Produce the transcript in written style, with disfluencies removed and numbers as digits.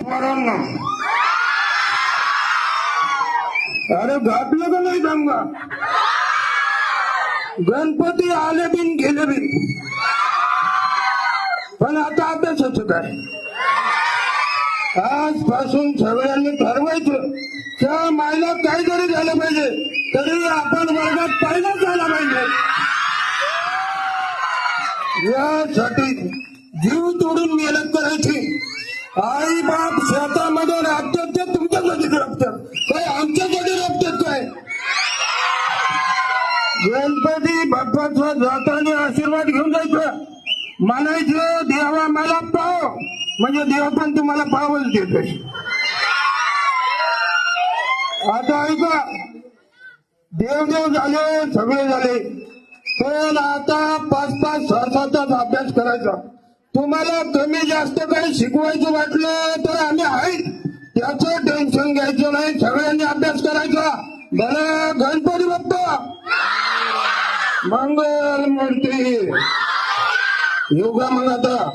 पोरांना, अरे घातलं का नाही सांगा? गणपती आले बिन गेले बिन, पण आता अभ्यासाचं काय? आजपासून सगळ्यांनी ठरवायचं त्या मायला काय जरी झालं पाहिजे तरी आपण वर्गात पहिलाच झाला पाहिजे. यासाठी जीव तोडून मेहनत करायची. आई बाप शेतामध्ये राबतात ते तुमच्यासाठी राबतात काय, आमच्यासाठी राबतात काय? गणपती बाप्पाचा जाताना आशीर्वाद घेऊन जायचं, म्हणायचं देवा मला पाव, म्हणजे देव पण तुम्हाला पावच देतोय. आता ऐका, देव झाले सगळे झाले, पण आता 5-5, 6-6 तास अभ्यास करायचा. तुम्हाला कमी जास्त काही शिकवायचं वाटलं तर आम्ही आहेत, त्याचं टेन्शन घ्यायचं नाही. सगळ्यांनी अभ्यास करायचा. बरं, गणपती बाप्पा मंगल मूर्ती योगा. मग आता